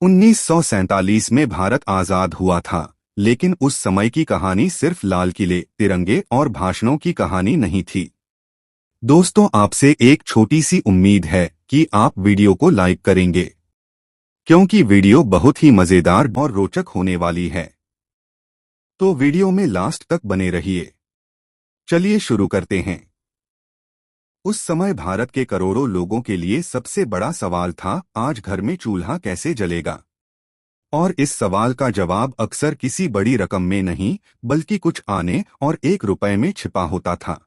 1947 में भारत आजाद हुआ था, लेकिन उस समय की कहानी सिर्फ लाल किले, तिरंगे और भाषणों की कहानी नहीं थी। दोस्तों, आपसे एक छोटी सी उम्मीद है कि आप वीडियो को लाइक करेंगे, क्योंकि वीडियो बहुत ही मजेदार और रोचक होने वाली है। तो वीडियो में लास्ट तक बने रहिए। चलिए शुरू करते हैं। उस समय भारत के करोड़ों लोगों के लिए सबसे बड़ा सवाल था, आज घर में चूल्हा कैसे जलेगा। और इस सवाल का जवाब अक्सर किसी बड़ी रकम में नहीं, बल्कि कुछ आने और 1 रुपए में छिपा होता था।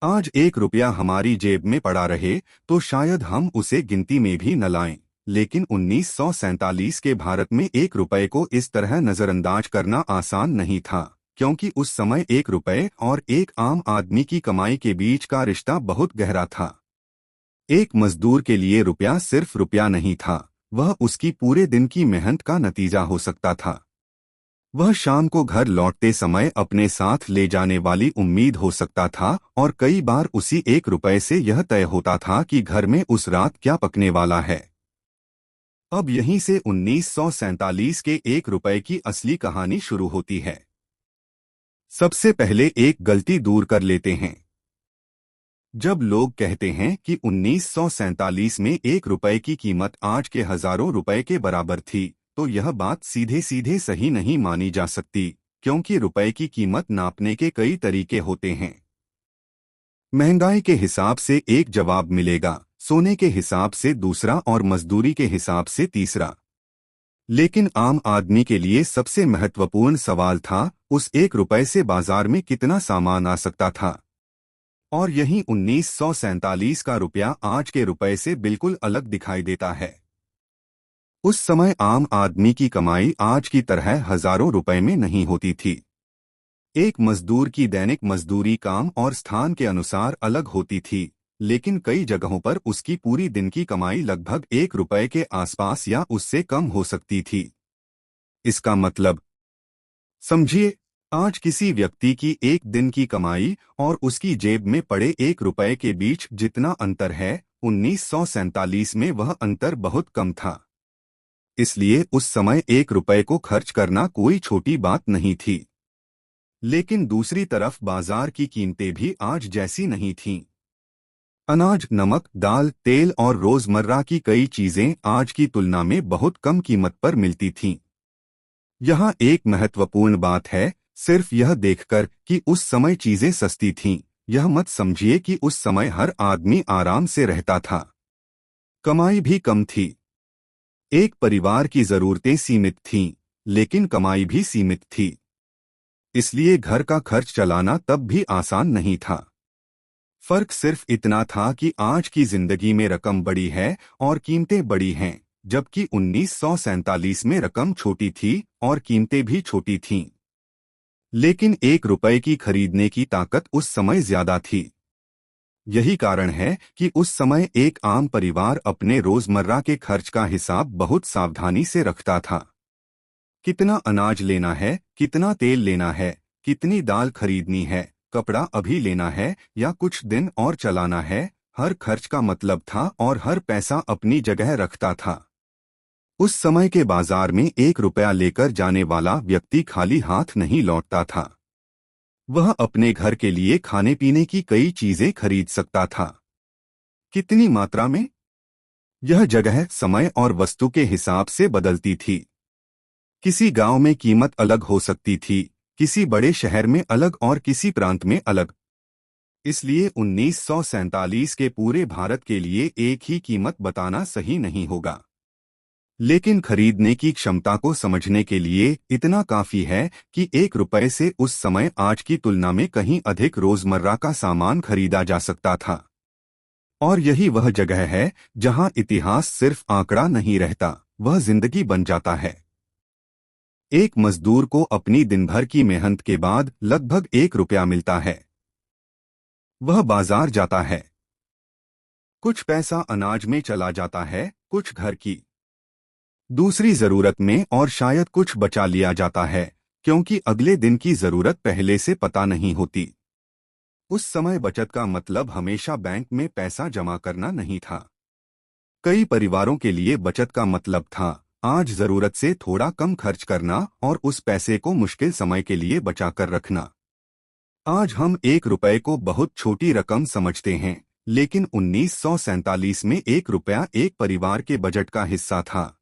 आज 1 रुपया हमारी जेब में पड़ा रहे तो शायद हम उसे गिनती में भी न लाएं, लेकिन 1947 के भारत में 1 रुपए को इस तरह नजरअंदाज करना आसान नहीं था, क्योंकि उस समय 1 रुपए और एक आम आदमी की कमाई के बीच का रिश्ता बहुत गहरा था। एक मजदूर के लिए रुपया सिर्फ रुपया नहीं था, वह उसकी पूरे दिन की मेहनत का नतीजा हो सकता था। वह शाम को घर लौटते समय अपने साथ ले जाने वाली उम्मीद हो सकता था, और कई बार उसी 1 रुपए से यह तय होता था कि घर में उस रात क्या पकने वाला है। अब यहीं से 1947 के 1 रुपए की असली कहानी शुरू होती है। सबसे पहले एक गलती दूर कर लेते हैं। जब लोग कहते हैं कि 1947 में 1 रुपए की कीमत आज के हजारों रुपए के बराबर थी, तो यह बात सीधे सीधे सही नहीं मानी जा सकती, क्योंकि रुपए की कीमत नापने के कई तरीके होते हैं। महंगाई के हिसाब से एक जवाब मिलेगा, सोने के हिसाब से दूसरा और मजदूरी के हिसाब से तीसरा। लेकिन आम आदमी के लिए सबसे महत्वपूर्ण सवाल था, उस 1 रुपए से बाजार में कितना सामान आ सकता था। और यही 1947 का रुपया आज के रुपए से बिल्कुल अलग दिखाई देता है। उस समय आम आदमी की कमाई आज की तरह हजारों रुपए में नहीं होती थी। एक मजदूर की दैनिक मजदूरी काम और स्थान के अनुसार अलग होती थी, लेकिन कई जगहों पर उसकी पूरी दिन की कमाई लगभग 1 रुपए के आसपास या उससे कम हो सकती थी। इसका मतलब समझिए, आज किसी व्यक्ति की एक दिन की कमाई और उसकी जेब में पड़े 1 रुपए के बीच जितना अंतर है, 1947 में वह अंतर बहुत कम था। इसलिए उस समय 1 रुपए को खर्च करना कोई छोटी बात नहीं थी। लेकिन दूसरी तरफ बाजार की कीमतें भी आज जैसी नहीं थीं। अनाज, नमक, दाल, तेल और रोजमर्रा की कई चीजें आज की तुलना में बहुत कम कीमत पर मिलती थीं। यहाँ एक महत्वपूर्ण बात है, सिर्फ यह देखकर कि उस समय चीजें सस्ती थीं, यह मत समझिए कि उस समय हर आदमी आराम से रहता था। कमाई भी कम थी। एक परिवार की जरूरतें सीमित थीं, लेकिन कमाई भी सीमित थी। इसलिए घर का खर्च चलाना तब भी आसान नहीं था। फर्क सिर्फ इतना था कि आज की जिंदगी में रकम बड़ी है और कीमतें बड़ी हैं, जबकि 1947 में रकम छोटी थी और कीमतें भी छोटी थीं। लेकिन 1 रुपए की खरीदने की ताकत उस समय ज्यादा थी। यही कारण है कि उस समय एक आम परिवार अपने रोजमर्रा के खर्च का हिसाब बहुत सावधानी से रखता था। कितना अनाज लेना है, कितना तेल लेना है, कितनी दाल खरीदनी है, कपड़ा अभी लेना है या कुछ दिन और चलाना है, हर खर्च का मतलब था और हर पैसा अपनी जगह रखता था। उस समय के बाजार में 1 रुपया लेकर जाने वाला व्यक्ति खाली हाथ नहीं लौटता था। वह अपने घर के लिए खाने पीने की कई चीजें खरीद सकता था। कितनी मात्रा में? यह जगह, समय और वस्तु के हिसाब से बदलती थी। किसी गांव में कीमत अलग हो सकती थी, किसी बड़े शहर में अलग और किसी प्रांत में अलग। इसलिए 1947 के पूरे भारत के लिए एक ही कीमत बताना सही नहीं होगा। लेकिन खरीदने की क्षमता को समझने के लिए इतना काफी है कि 1 रुपए से उस समय आज की तुलना में कहीं अधिक रोजमर्रा का सामान खरीदा जा सकता था। और यही वह जगह है जहां इतिहास सिर्फ आंकड़ा नहीं रहता, वह जिंदगी बन जाता है। एक मजदूर को अपनी दिन भर की मेहनत के बाद लगभग 1 रुपया मिलता है। वह बाजार जाता है। कुछ पैसा अनाज में चला जाता है, कुछ घर की दूसरी जरूरत में, और शायद कुछ बचा लिया जाता है, क्योंकि अगले दिन की जरूरत पहले से पता नहीं होती। उस समय बचत का मतलब हमेशा बैंक में पैसा जमा करना नहीं था। कई परिवारों के लिए बचत का मतलब था आज जरूरत से थोड़ा कम खर्च करना और उस पैसे को मुश्किल समय के लिए बचाकर रखना। आज हम 1 रुपए को बहुत छोटी रकम समझते हैं, लेकिन 1947 में 1 रुपया एक परिवार के बजट का हिस्सा था।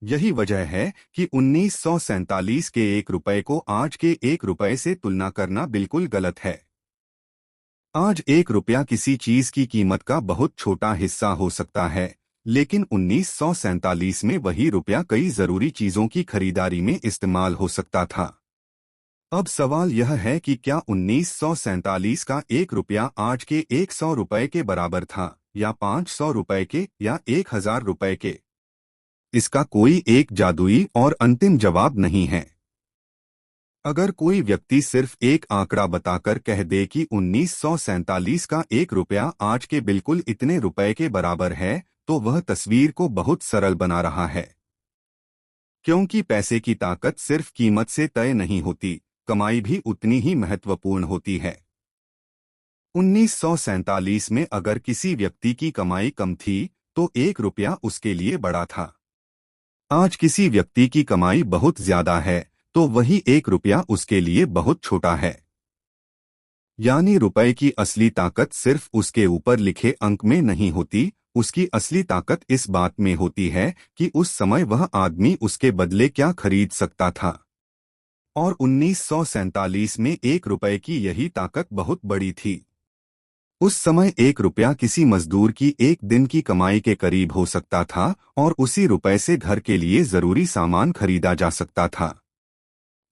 यही वजह है कि 1947 के 1 रुपए को आज के 1 रुपए से तुलना करना बिल्कुल गलत है। आज 1 रुपया किसी चीज की कीमत का बहुत छोटा हिस्सा हो सकता है, लेकिन 1947 में वही रुपया कई जरूरी चीजों की खरीदारी में इस्तेमाल हो सकता था। अब सवाल यह है कि क्या 1947 का 1 रुपया आज के 100 रुपए के बराबर था, या 500 रुपए के, या 1000 रुपए के? इसका कोई एक जादुई और अंतिम जवाब नहीं है। अगर कोई व्यक्ति सिर्फ एक आंकड़ा बताकर कह दे कि 1947 का 1 रुपया आज के बिल्कुल इतने रुपए के बराबर है, तो वह तस्वीर को बहुत सरल बना रहा है। क्योंकि पैसे की ताकत सिर्फ कीमत से तय नहीं होती, कमाई भी उतनी ही महत्वपूर्ण होती है। 1947 में अगर किसी व्यक्ति की कमाई कम थी, तो 1 रुपया उसके लिए बड़ा था। आज किसी व्यक्ति की कमाई बहुत ज्यादा है, तो वही 1 रुपया उसके लिए बहुत छोटा है। यानी रुपए की असली ताकत सिर्फ उसके ऊपर लिखे अंक में नहीं होती, उसकी असली ताकत इस बात में होती है कि उस समय वह आदमी उसके बदले क्या खरीद सकता था। और 1947 में 1 रुपए की यही ताकत बहुत बड़ी थी। उस समय 1 रुपया किसी मजदूर की एक दिन की कमाई के करीब हो सकता था, और उसी रुपए से घर के लिए जरूरी सामान खरीदा जा सकता था।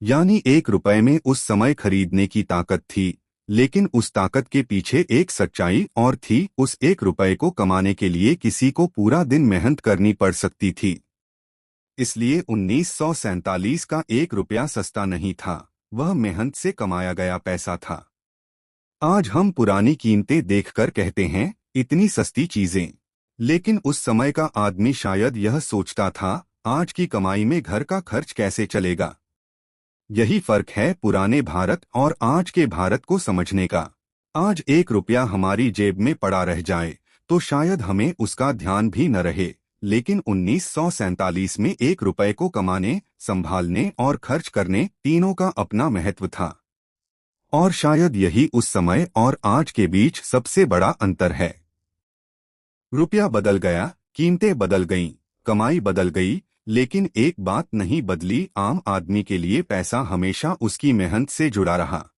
यानी 1 रुपए में उस समय खरीदने की ताकत थी, लेकिन उस ताकत के पीछे एक सच्चाई और थी। उस 1 रुपए को कमाने के लिए किसी को पूरा दिन मेहनत करनी पड़ सकती थी। इसलिए 1947 का 1 रुपया सस्ता नहीं था, वह मेहनत से कमाया गया पैसा था। आज हम पुरानी कीमतें देखकर कहते हैं, इतनी सस्ती चीजें। लेकिन उस समय का आदमी शायद यह सोचता था, आज की कमाई में घर का खर्च कैसे चलेगा। यही फर्क है पुराने भारत और आज के भारत को समझने का। आज 1 रुपया हमारी जेब में पड़ा रह जाए, तो शायद हमें उसका ध्यान भी न रहे, लेकिन 1947 में 1 रुपए को कमाने, संभालने और खर्च करने तीनों का अपना महत्व था। और शायद यही उस समय और आज के बीच सबसे बड़ा अंतर है। रुपया बदल गया, कीमतें बदल गईं, कमाई बदल गई, लेकिन एक बात नहीं बदली, आम आदमी के लिए पैसा हमेशा उसकी मेहनत से जुड़ा रहा।